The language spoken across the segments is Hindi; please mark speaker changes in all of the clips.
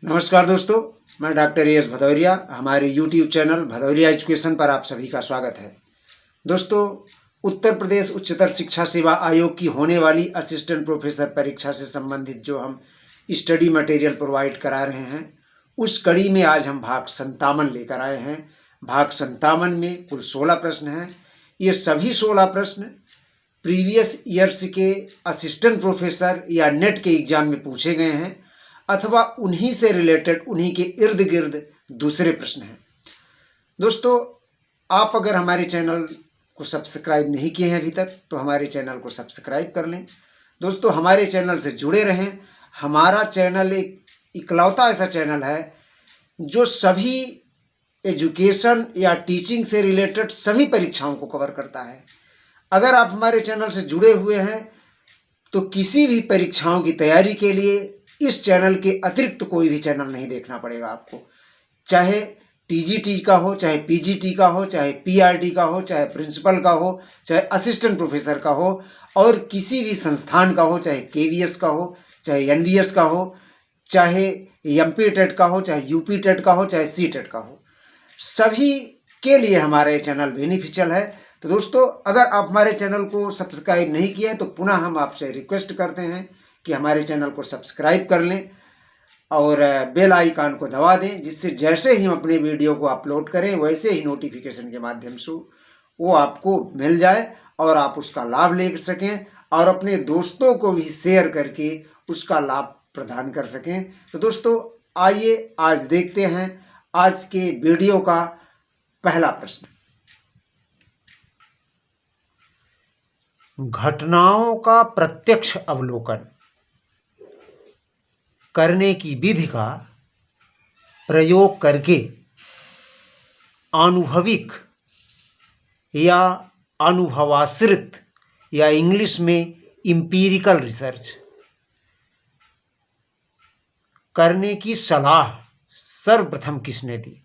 Speaker 1: नमस्कार दोस्तों, मैं डॉक्टर एस भदौरिया। हमारे यूट्यूब चैनल भदौरिया एजुकेशन पर आप सभी का स्वागत है। दोस्तों, उत्तर प्रदेश उच्चतर शिक्षा सेवा आयोग की होने वाली असिस्टेंट प्रोफेसर परीक्षा से संबंधित जो हम स्टडी मटेरियल प्रोवाइड करा रहे हैं, उस कड़ी में आज हम भाग 57 लेकर आए हैं। भाग 57 में कुल 16 प्रश्न हैं। ये सभी 16 प्रश्न प्रीवियस ईयर्स के असिस्टेंट प्रोफेसर या नेट के एग्जाम में पूछे गए हैं अथवा उन्हीं से रिलेटेड, उन्हीं के इर्द गिर्द दूसरे प्रश्न हैं। दोस्तों, आप अगर हमारे चैनल को सब्सक्राइब नहीं किए हैं अभी तक, तो हमारे चैनल को सब्सक्राइब कर लें। दोस्तों, हमारे चैनल से जुड़े रहें। हमारा चैनल एक इकलौता ऐसा चैनल है जो सभी एजुकेशन या टीचिंग से रिलेटेड सभी परीक्षाओं को कवर करता है। अगर आप हमारे चैनल से जुड़े हुए हैं तो किसी भी परीक्षाओं की तैयारी के लिए इस चैनल के अतिरिक्त कोई भी चैनल नहीं देखना पड़ेगा आपको। चाहे टीजीटी का हो, चाहे पीजीटी का हो, चाहे पीआरडी का हो, चाहे प्रिंसिपल का हो, चाहे असिस्टेंट प्रोफेसर का हो, और किसी भी संस्थान का हो, चाहे केवीएस का हो, चाहे एनवीएस का हो, चाहे एमपी टेट का हो, चाहे यूपी टेट का हो, चाहे सी टेट का हो, सभी के लिए हमारा ये चैनल बेनिफिशियल है। तो दोस्तों, अगर आप हमारे चैनल को सब्सक्राइब नहीं किए हैं तो पुनः हम आपसे रिक्वेस्ट करते हैं कि हमारे चैनल को सब्सक्राइब कर लें और बेल आइकन को दबा दें, जिससे जैसे ही हम अपने वीडियो को अपलोड करें वैसे ही नोटिफिकेशन के माध्यम से वो आपको मिल जाए और आप उसका लाभ ले सकें और अपने दोस्तों को भी शेयर करके उसका लाभ प्रदान कर सकें। तो दोस्तों, आइए आज देखते हैं आज के वीडियो का पहला प्रश्न। घटनाओं का प्रत्यक्ष अवलोकन करने की विधि का प्रयोग करके अनुभविक या अनुभवाश्रित या इंग्लिश में इंपीरिकल रिसर्च करने की सलाह सर्वप्रथम किसने दी?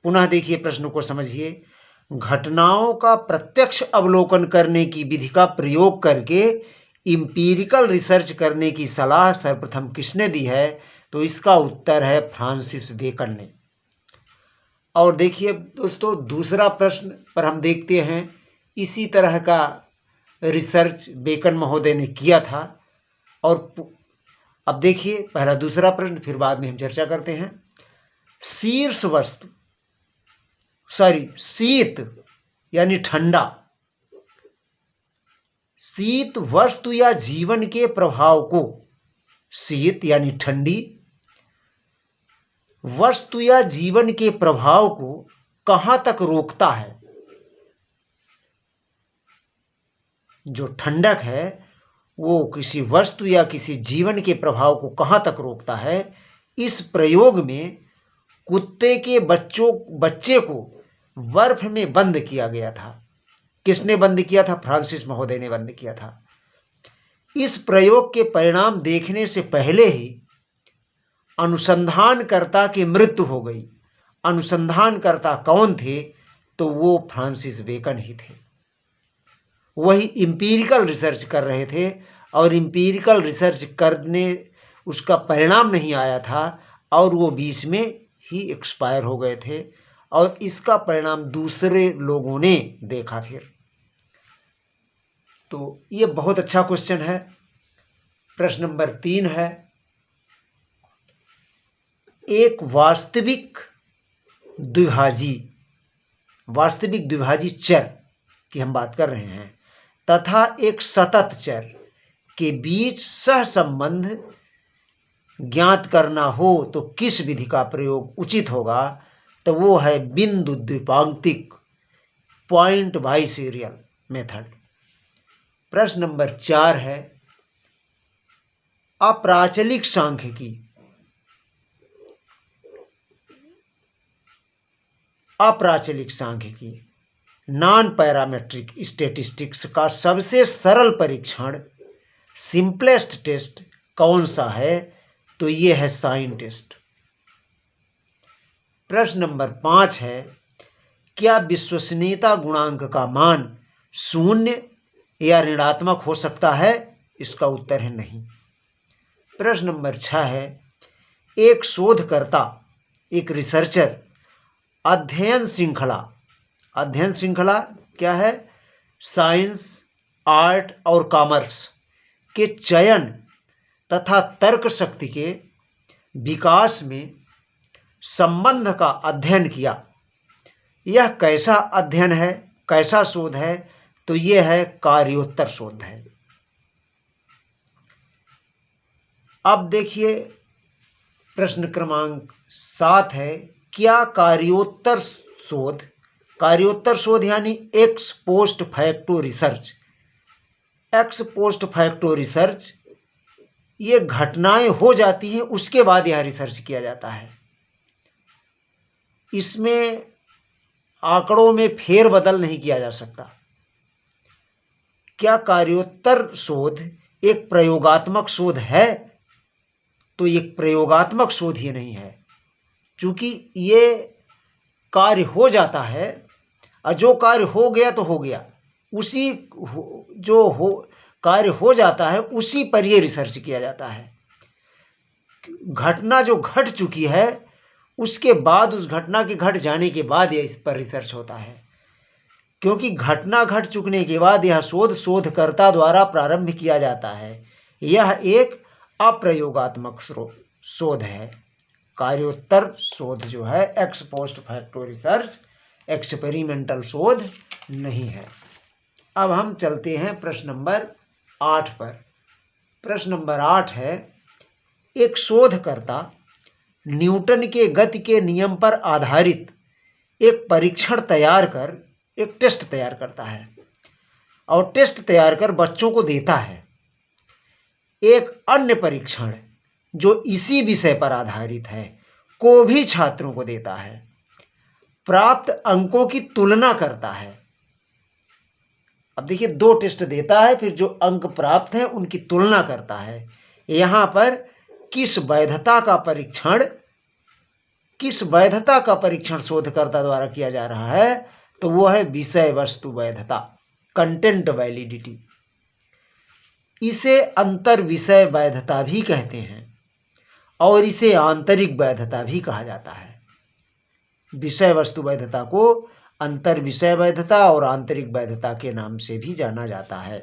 Speaker 1: पुनः देखिए, प्रश्न को समझिए। घटनाओं का प्रत्यक्ष अवलोकन करने की विधि का प्रयोग करके इंपीरिकल रिसर्च करने की सलाह सर्वप्रथम किसने दी है? तो इसका उत्तर है फ्रांसिस बेकन ने। और देखिए दोस्तों, दूसरा प्रश्न पर हम देखते हैं इसी तरह का रिसर्च बेकन महोदय ने किया था। और अब देखिए पहला दूसरा प्रश्न, फिर बाद में हम चर्चा करते हैं। शीत यानी ठंडा, शीत वस्तु या जीवन के प्रभाव को, शीत यानी ठंडी वस्तु या जीवन के प्रभाव को कहां तक रोकता है? जो ठंडक है वो किसी वस्तु या किसी जीवन के प्रभाव को कहां तक रोकता है? इस प्रयोग में कुत्ते के बच्चे को बर्फ में बंद किया गया था। किसने बंद किया था? फ्रांसिस महोदय ने बंद किया था। इस प्रयोग के परिणाम देखने से पहले ही अनुसंधानकर्ता की मृत्यु हो गई। अनुसंधानकर्ता कौन थे? तो वो फ्रांसिस बेकन ही थे। वही इंपीरिकल रिसर्च कर रहे थे और इंपीरिकल रिसर्च करने उसका परिणाम नहीं आया था और वो बीच में ही एक्सपायर हो गए थे और इसका परिणाम दूसरे लोगों ने देखा फिर। तो ये बहुत अच्छा क्वेश्चन है। प्रश्न नंबर 3 है, एक वास्तविक द्विभाजी चर की हम बात कर रहे हैं तथा एक सतत चर के बीच सहसंबंध ज्ञात करना हो तो किस विधि का प्रयोग उचित होगा? तो वो है बिंदु द्विपांक्तिक, पॉइंट बाई सीरियल मेथड। प्रश्न नंबर 4 है, अप्राचलिक सांख्यिकी नॉन पैरामेट्रिक स्टैटिस्टिक्स का सबसे सरल परीक्षण, सिंपलेस्ट टेस्ट कौन सा है? तो ये है साइन टेस्ट। प्रश्न नंबर 5 है, क्या विश्वसनीयता गुणांक का मान 0 या ऋणात्मक हो सकता है? इसका उत्तर है नहीं। प्रश्न नंबर 6 है, एक शोधकर्ता, एक रिसर्चर अध्ययन श्रृंखला क्या है? साइंस, आर्ट और कॉमर्स के चयन तथा तर्क शक्ति के विकास में संबंध का अध्ययन किया। यह कैसा अध्ययन है, कैसा शोध है? तो यह है कार्योत्तर शोध है। अब देखिए प्रश्न क्रमांक 7 है, क्या कार्योत्तर शोध यानी एक्स पोस्ट फैक्टो रिसर्च, ये घटनाएं हो जाती हैं उसके बाद यह रिसर्च किया जाता है। इसमें आंकड़ों में फेरबदल नहीं किया जा सकता। क्या कार्योत्तर शोध एक प्रयोगात्मक शोध है? तो एक प्रयोगात्मक शोध ही नहीं है, क्योंकि ये कार्य हो जाता है और जो कार्य हो गया तो हो गया, उसी कार्य हो जाता है उसी पर ये रिसर्च किया जाता है। घटना जो घट चुकी है उसके बाद, उस घटना के घट जाने के बाद यह इस पर रिसर्च होता है, क्योंकि घटना घट चुकने के बाद यह शोधकर्ता द्वारा प्रारंभ किया जाता है। यह एक अप्रयोगात्मक शोध है। कार्योत्तर शोध जो है x post facto research experimental शोध नहीं है। अब हम चलते हैं प्रश्न नंबर 8 पर। प्रश्न नंबर 8 है, एक शोधकर्ता न्यूटन के गति के नियम पर आधारित एक परीक्षण तैयार कर, एक टेस्ट तैयार करता है और टेस्ट तैयार कर बच्चों को देता है। एक अन्य परीक्षण जो इसी विषय पर आधारित है को भी छात्रों को देता है, प्राप्त अंकों की तुलना करता है। अब देखिए 2 टेस्ट देता है, फिर जो अंक प्राप्त हैं उनकी तुलना करता है। यहाँ पर किस वैधता का परीक्षण शोधकर्ता द्वारा किया जा रहा है? तो वो है विषय वस्तु वैधता, कंटेंट वैलिडिटी। इसे अंतर विषय वैधता भी कहते हैं और इसे आंतरिक वैधता भी कहा जाता है। विषय वस्तु वैधता को अंतर विषय वैधता और आंतरिक वैधता के नाम से भी जाना जाता है।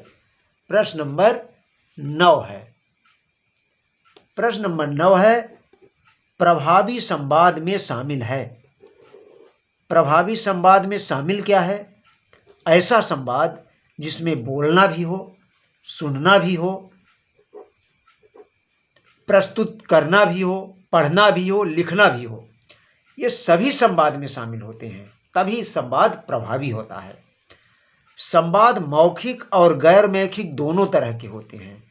Speaker 1: प्रश्न नंबर 9 है। प्रश्न नंबर 9 है, प्रभावी संवाद में शामिल है। प्रभावी संवाद में शामिल क्या है? ऐसा संवाद जिसमें बोलना भी हो, सुनना भी हो, प्रस्तुत करना भी हो, पढ़ना भी हो, लिखना भी हो, ये सभी संवाद में शामिल होते हैं, तभी संवाद प्रभावी होता है। संवाद मौखिक और गैर मौखिक दोनों तरह के होते हैं।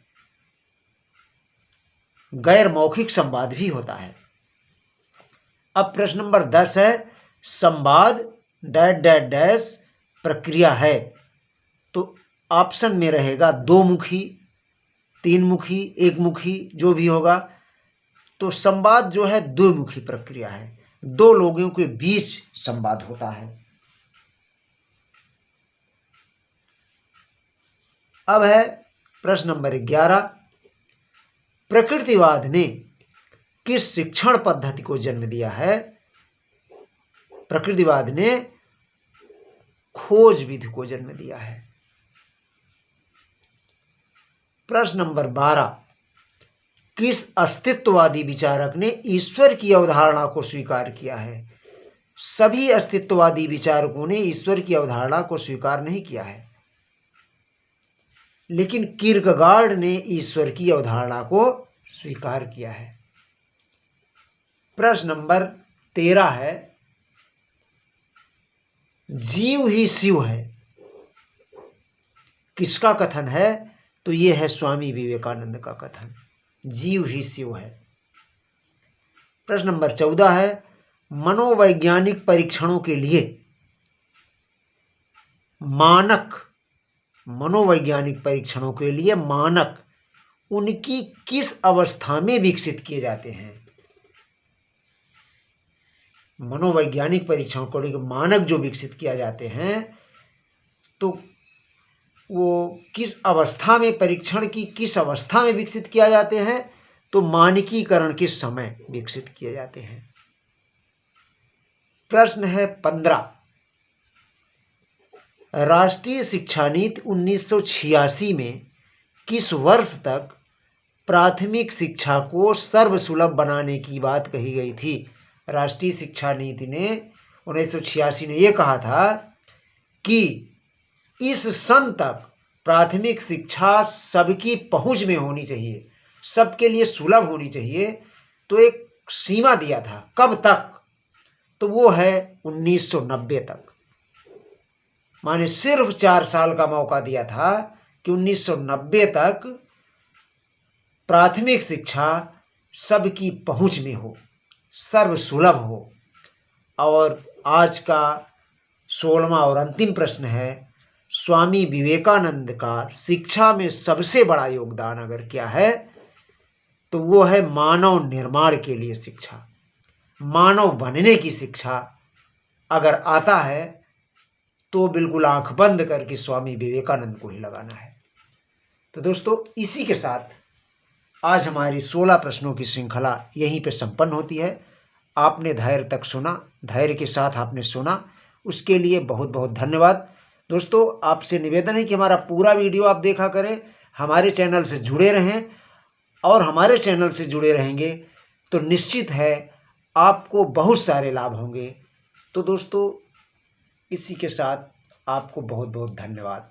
Speaker 1: गैर मौखिक संवाद भी होता है। अब प्रश्न नंबर 10 है, संवाद डैश डैश डैश प्रक्रिया है। तो ऑप्शन में रहेगा 2 मुखी, 3 मुखी, 1 मुखी, जो भी होगा। तो संवाद जो है 2 मुखी प्रक्रिया है, 2 लोगों के बीच संवाद होता है। अब है प्रश्न नंबर 11, प्रकृतिवाद ने किस शिक्षण पद्धति को जन्म दिया है? प्रकृतिवाद ने खोज विधि को जन्म दिया है। प्रश्न नंबर 12, किस अस्तित्ववादी विचारक ने ईश्वर की अवधारणा को स्वीकार किया है? सभी अस्तित्ववादी विचारकों ने ईश्वर की अवधारणा को स्वीकार नहीं किया है, लेकिन किरकेगार्ड ने ईश्वर की अवधारणा को स्वीकार किया है। प्रश्न नंबर 13 है, जीव ही शिव है, किसका कथन है? तो ये है स्वामी विवेकानंद का कथन, जीव ही शिव है। प्रश्न नंबर 14 है, मनोवैज्ञानिक परीक्षणों के लिए मानक, मनोवैज्ञानिक परीक्षणों के लिए मानक उनकी किस अवस्था में विकसित किए जाते हैं? मनोवैज्ञानिक परीक्षणों को लेकर मानक जो विकसित किया जाते हैं, तो वो किस अवस्था में, परीक्षण की किस अवस्था में विकसित किया जाते हैं? तो मानकीकरण के समय विकसित किए जाते हैं। प्रश्न है 15, राष्ट्रीय शिक्षा नीति 1986 में किस वर्ष तक प्राथमिक शिक्षा को सर्वसुलभ बनाने की बात कही गई थी? राष्ट्रीय शिक्षा नीति ने 1986 ने यह कहा था कि इस सन तक प्राथमिक शिक्षा सबकी पहुंच में होनी चाहिए, सबके लिए सुलभ होनी चाहिए। तो एक सीमा दिया था, कब तक? तो वो है 1990 तक। माने सिर्फ 4 साल का मौका दिया था कि 1990 तक प्राथमिक शिक्षा सबकी पहुंच में हो, सर्वसुलभ हो। और आज का 16वां और अंतिम प्रश्न है, स्वामी विवेकानंद का शिक्षा में सबसे बड़ा योगदान अगर क्या है तो वो है मानव निर्माण के लिए शिक्षा, मानव बनने की शिक्षा। अगर आता है तो बिल्कुल आंख बंद करके स्वामी विवेकानंद को ही लगाना है। तो दोस्तों, इसी के साथ आज हमारी 16 प्रश्नों की श्रृंखला यहीं पे संपन्न होती है। आपने धैर्य तक सुना, धैर्य के साथ आपने सुना, उसके लिए बहुत बहुत धन्यवाद। दोस्तों, आपसे निवेदन है कि हमारा पूरा वीडियो आप देखा करें, हमारे चैनल से जुड़े रहें, और हमारे चैनल से जुड़े रहेंगे तो निश्चित है आपको बहुत सारे लाभ होंगे। तो दोस्तों, इसी के साथ आपको बहुत बहुत धन्यवाद।